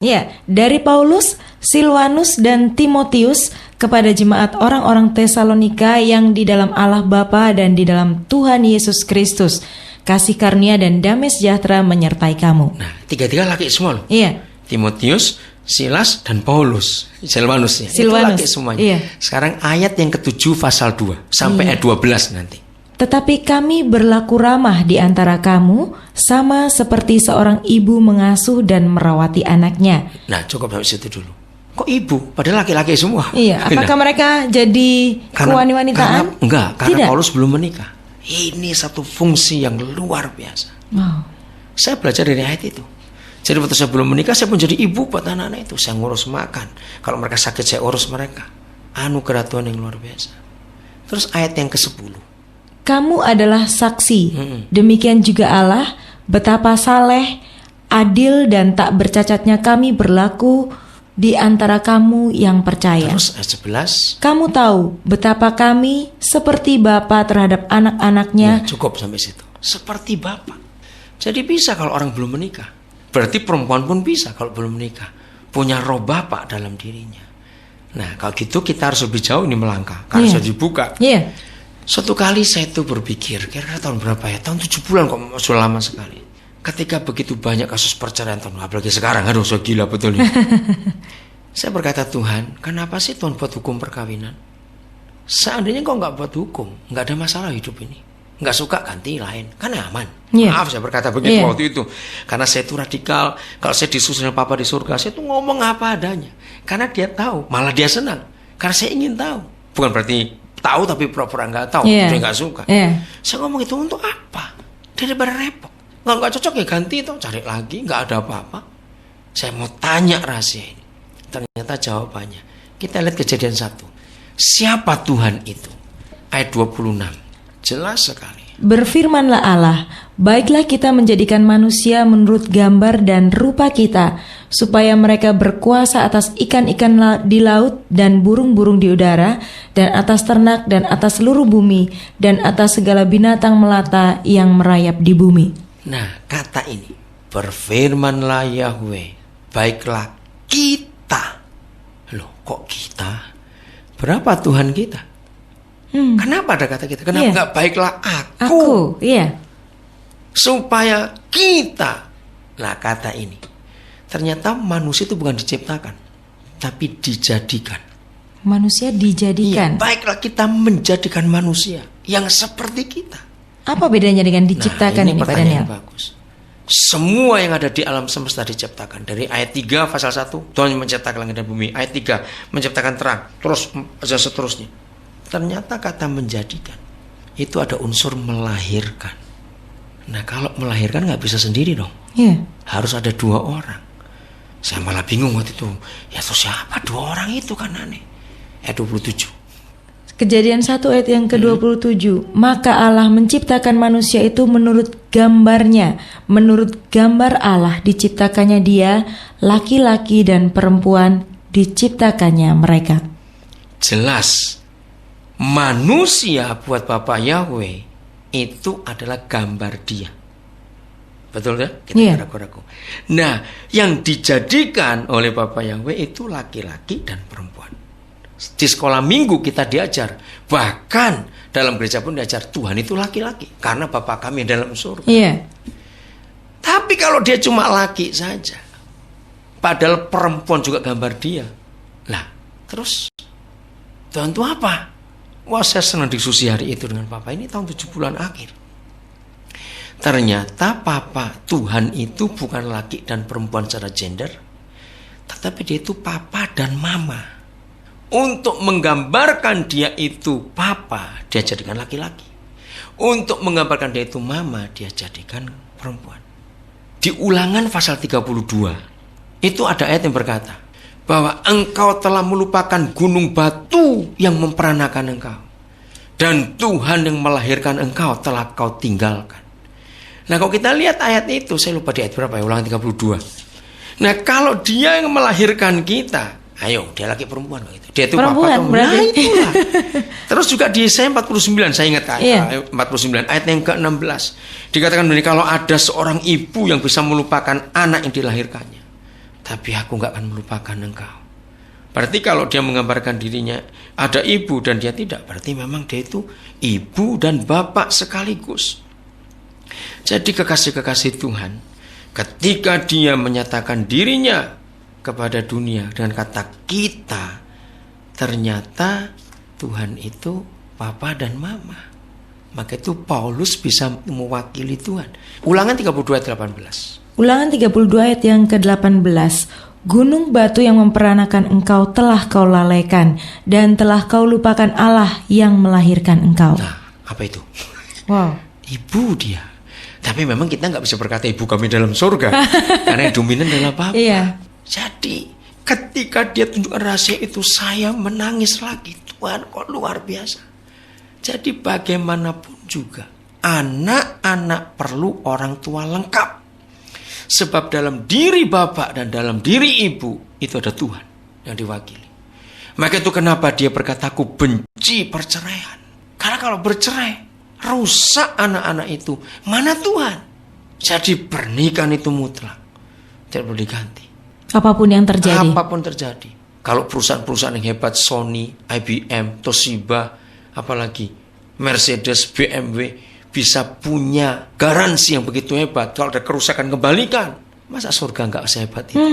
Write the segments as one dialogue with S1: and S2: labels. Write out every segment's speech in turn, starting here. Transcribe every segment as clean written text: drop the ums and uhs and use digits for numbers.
S1: Ya, dari Paulus, Silwanus, dan Timotius kepada jemaat orang-orang Tesalonika yang di dalam Allah Bapa dan di dalam Tuhan Yesus Kristus, kasih karunia dan damai sejahtera menyertai kamu.
S2: Nah, tiga-tiga laki semua loh.
S1: Iya.
S2: Timotius, Silas, dan Paulus. Silwanus ya.
S1: Silwanus.
S2: Itu laki semuanya.
S1: Iya.
S2: Sekarang ayat yang ke-7 pasal 2 sampai ayat 12 nanti.
S1: Tetapi kami berlaku ramah di antara kamu, sama seperti seorang ibu mengasuh dan merawati anaknya.
S2: Nah, cukup sampai situ dulu. Kok ibu? Padahal laki-laki semua.
S1: Iya, apakah mereka jadi kewani-wanitaan?
S2: Enggak, karena
S1: Tidak.
S2: Paulus belum menikah. Ini satu fungsi yang luar biasa.
S1: Wow.
S2: Saya belajar dari ayat itu. Jadi waktu saya belum menikah, saya pun jadi ibu buat anak-anak itu. Saya ngurus makan. Kalau mereka sakit, saya urus mereka. Anugerah Tuhan yang luar biasa. Terus ayat yang ke-10.
S1: Kamu adalah saksi, demikian juga Allah, betapa saleh, adil dan tak bercacatnya kami berlaku di antara kamu yang percaya.
S2: Terus ayat 11.
S1: Kamu tahu betapa kami seperti bapa terhadap anak-anaknya.
S2: Ya, cukup sampai situ. Seperti bapak. Jadi bisa kalau orang belum menikah. Berarti perempuan pun bisa kalau belum menikah. Punya roh bapak dalam dirinya. Nah, kalau gitu kita harus lebih jauh ini melangkah. Karena sudah dibuka.
S1: Iya.
S2: Suatu kali saya itu berpikir, kira-kira tahun berapa ya? Tahun 7 bulan kok sudah lama sekali. Ketika begitu banyak kasus perceraian, apalagi sekarang, aduh so gila betul ini. Saya berkata, Tuhan, kenapa sih Tuhan buat hukum perkawinan? Seandainya kau nggak buat hukum, nggak ada masalah hidup ini. Nggak suka ganti lain, kan aman. Maaf saya berkata begitu waktu itu. Karena saya itu radikal. Kalau saya disusul papa di surga, saya tuh ngomong apa adanya. Karena dia tahu, malah dia senang. Karena saya ingin tahu. Bukan berarti tahu tapi pura-pura nggak tahu, dia nggak suka. Saya ngomong itu untuk apa? Daripada repot. Nggak cocok ya ganti itu, cari lagi, nggak ada apa-apa. Saya mau tanya rahasia ini. Ternyata jawabannya. Kita lihat Kejadian 1. Siapa Tuhan itu? Ayat 26. Jelas sekali.
S1: Berfirmanlah Allah, baiklah kita menjadikan manusia menurut gambar dan rupa kita, supaya mereka berkuasa atas ikan-ikan di laut dan burung-burung di udara, dan atas ternak dan atas seluruh bumi, dan atas segala binatang melata yang merayap di bumi.
S2: Nah, kata ini, berfirmanlah Yahweh, baiklah kita. Loh, kok kita? Berapa Tuhan kita? Kenapa ada kata kita? Kenapa nggak baiklah aku?
S1: Iya.
S2: Supaya kita. Nah, kata ini. Ternyata manusia itu bukan diciptakan, tapi dijadikan.
S1: Manusia dijadikan.
S2: Iya, baiklah kita menjadikan manusia yang seperti kita.
S1: Apa bedanya dengan diciptakan
S2: ini
S1: ini, Pak
S2: pertanyaan
S1: Daniel?
S2: bagus. Semua yang ada di alam semesta diciptakan. Dari ayat 3 pasal 1, Tuhan menciptakan langit dan bumi. Ayat 3 menciptakan terang. Terus seterusnya. Ternyata kata menjadikan itu ada unsur melahirkan. Nah, kalau melahirkan nggak bisa sendiri dong.
S1: Iya.
S2: Harus ada 2 orang. Saya malah bingung waktu itu. Ya terus siapa 2 orang itu, kan aneh. Ayat 27.
S1: Kejadian 1 ayat yang ke-27. Maka Allah menciptakan manusia itu menurut gambarnya. Menurut gambar Allah diciptakannya dia, laki-laki dan perempuan diciptakannya mereka.
S2: Jelas. Manusia buat Bapak Yahweh itu adalah gambar dia. Betul ya? Kita ragu-ragu. Nah, yang dijadikan oleh Bapak Yahweh itu laki-laki dan perempuan. Di sekolah minggu kita diajar, bahkan dalam gereja pun diajar, Tuhan itu laki-laki karena Bapa kami dalam surga.
S1: Iya.
S2: Tapi kalau dia cuma laki saja, padahal perempuan juga gambar dia. Lah, terus Tuhan itu apa? Wah, saya senang diskusi hari itu dengan Papa. Ini tahun 7 bulan akhir. Ternyata Papa Tuhan itu bukan laki dan perempuan secara gender, tetapi dia itu Papa dan Mama. Untuk menggambarkan dia itu Papa, dia jadikan laki-laki. Untuk menggambarkan dia itu Mama, dia jadikan perempuan. Di Ulangan pasal 32, itu ada ayat yang berkata, bahwa engkau telah melupakan gunung batu yang memperanakan engkau, dan Tuhan yang melahirkan engkau telah kau tinggalkan. Nah, kalau kita lihat ayat itu, saya lupa di ayat berapa ya, Ulangan 32. Nah, kalau dia yang melahirkan kita, ayo, dia laki perempuan gitu. Dia itu
S1: perempuan,
S2: Papa, nah itulah. Terus juga di Yesaya 49, saya ingat 49 ayat yang ke-16. Dikatakan begini, kalau ada seorang ibu yang bisa melupakan anak yang dilahirkannya, tapi aku gak akan melupakan engkau. Berarti kalau dia menggambarkan dirinya ada ibu dan dia tidak, berarti memang dia itu ibu dan bapak sekaligus. Jadi kekasih-kekasih Tuhan, ketika dia menyatakan dirinya kepada dunia dengan kata kita, ternyata Tuhan itu papa dan mama. Maka itu Paulus bisa mewakili Tuhan. Ulangan 32 ayat 18.
S1: Ulangan 32 ayat yang ke-18. Gunung batu yang memperanakan engkau telah kau lalaikan, dan telah kau lupakan Allah yang melahirkan engkau.
S2: Nah, apa itu?
S1: Wow.
S2: Ibu dia. Tapi memang kita nggak bisa berkata ibu kami dalam surga, karena yang dominan adalah Bapa.
S1: Iya.
S2: Jadi ketika dia tunjukkan rahasia itu, saya menangis lagi. Tuhan kok luar biasa. Jadi bagaimanapun juga anak-anak perlu orang tua lengkap. Sebab dalam diri bapak dan dalam diri ibu itu ada Tuhan yang diwakili. Maka itu kenapa dia berkata, aku benci perceraian. Karena kalau bercerai, rusak anak-anak itu. Mana Tuhan? Jadi pernikahan itu mutlak, tidak boleh diganti.
S1: Apapun yang terjadi.
S2: Apapun terjadi. Kalau perusahaan-perusahaan yang hebat, Sony, IBM, Toshiba, apalagi Mercedes, BMW, bisa punya garansi yang begitu hebat. Kalau ada kerusakan, kembalikan. Masa surga nggak sehebat itu?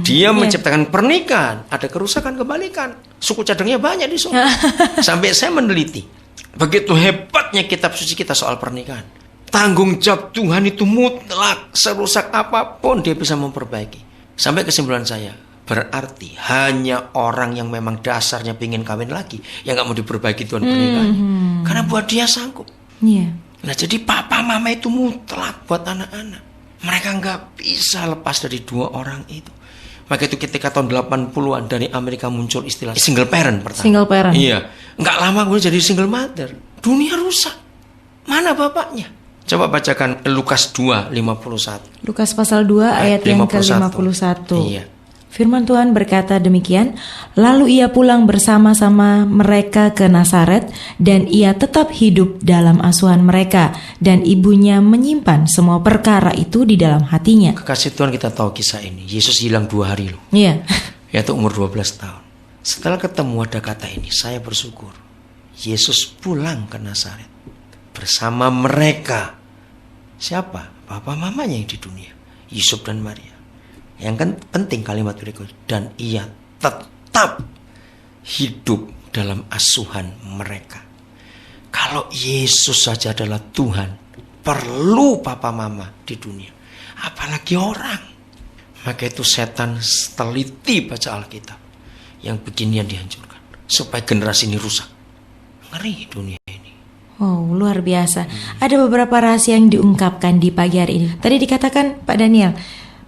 S2: Dia menciptakan pernikahan, ada kerusakan, kembalikan. Suku cadangnya banyak di surga. Sampai saya meneliti, begitu hebatnya kitab suci kita soal pernikahan. Tanggung jawab Tuhan itu mutlak. Serusak apapun dia bisa memperbaiki. Sampai kesimpulan saya, berarti hanya orang yang memang dasarnya pengen kawin lagi yang nggak mau diperbaiki Tuhan pernikahannya. Karena buat dia sanggup.
S1: Iya.
S2: Nah, jadi papa mama itu mutlak buat anak-anak. Mereka nggak bisa lepas dari dua orang itu. Maka itu ketika tahun 80-an dari Amerika muncul istilah single parent pertama.
S1: Single parent.
S2: Iya. Nggak lama kemudian jadi single mother. Dunia rusak. Mana bapaknya? Coba bacakan Lukas 2:51.
S1: Lukas pasal 2 ayat yang ke-51.
S2: Iya.
S1: Firman Tuhan berkata demikian, lalu ia pulang bersama-sama mereka ke Nazaret, dan ia tetap hidup dalam asuhan mereka, dan ibunya menyimpan semua perkara itu di dalam hatinya.
S2: Kekasih Tuhan, kita tahu kisah ini. Yesus hilang 2 hari loh.
S1: Iya.
S2: Yaitu umur 12 tahun. Setelah ketemu ada kata ini, saya bersyukur. Yesus pulang ke Nazaret bersama mereka. Siapa? Papa mamanya yang di dunia, Yusuf dan Maria. Yang kan penting kalimat berikut, dan ia tetap hidup dalam asuhan mereka. Kalau Yesus saja adalah Tuhan, perlu papa mama di dunia, apalagi orang. Maka itu setan teliti baca Alkitab, yang beginian dihancurkan supaya generasi ini rusak. Ngeri dunia ini.
S1: Oh, luar biasa. Ada beberapa rahasia yang diungkapkan di pagi hari ini. Tadi dikatakan Pak Daniel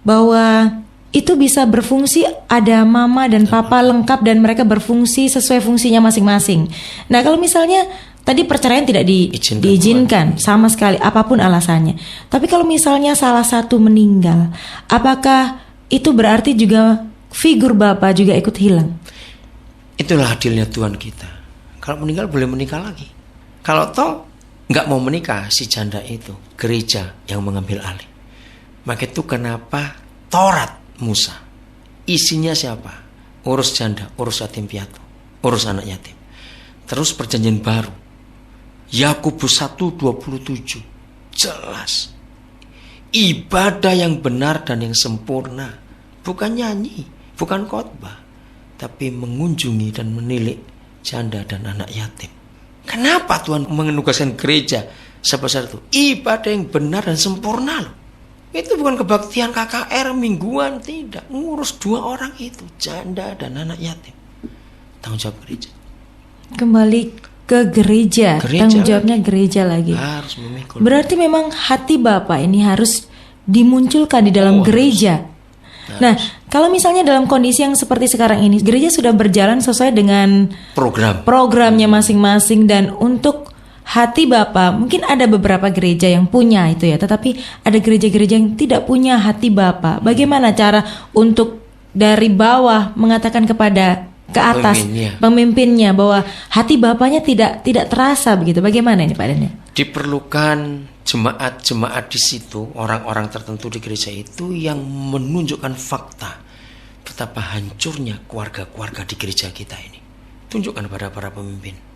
S1: bahwa itu bisa berfungsi, ada mama dan papa lengkap dan mereka berfungsi sesuai fungsinya masing-masing. Nah, kalau misalnya tadi perceraian tidak diizinkan sama sekali apapun alasannya. Tapi kalau misalnya salah satu meninggal, apakah itu berarti juga figur bapak juga ikut hilang?
S2: Itulah adilnya Tuhan kita. Kalau meninggal boleh menikah lagi. Kalau toh nggak mau menikah si janda itu, gereja yang mengambil alih. Maka itu kenapa Taurat Musa isinya siapa? Urus janda, urus yatim piatu, urus anak yatim. Terus perjanjian baru Yakobus 1:27 jelas ibadah yang benar dan yang sempurna, bukan nyanyi, bukan khotbah, tapi mengunjungi dan menilik janda dan anak yatim. Kenapa Tuhan menugaskan gereja sebesar itu? Ibadah yang benar dan sempurna loh. Itu bukan kebaktian KKR mingguan, tidak. Ngurus 2 orang itu, janda dan anak yatim. Tanggung jawab gereja.
S1: Kembali ke gereja tanggung jawabnya lagi. Gereja lagi.
S2: Harus memikul.
S1: Berarti memang hati Bapak ini harus dimunculkan di dalam gereja. Nah, kalau misalnya dalam kondisi yang seperti sekarang ini, gereja sudah berjalan sesuai dengan programnya masing-masing, dan untuk hati Bapak, mungkin ada beberapa gereja yang punya itu ya, tetapi ada gereja-gereja yang tidak punya hati Bapak. Bagaimana cara untuk dari bawah mengatakan kepada ke atas pemimpinnya, bahwa hati bapaknya tidak terasa begitu. Bagaimana ini Pak Daniel?
S2: Diperlukan jemaat-jemaat di situ, orang-orang tertentu di gereja itu yang menunjukkan fakta betapa hancurnya keluarga-keluarga di gereja kita ini. Tunjukkan pada para pemimpin.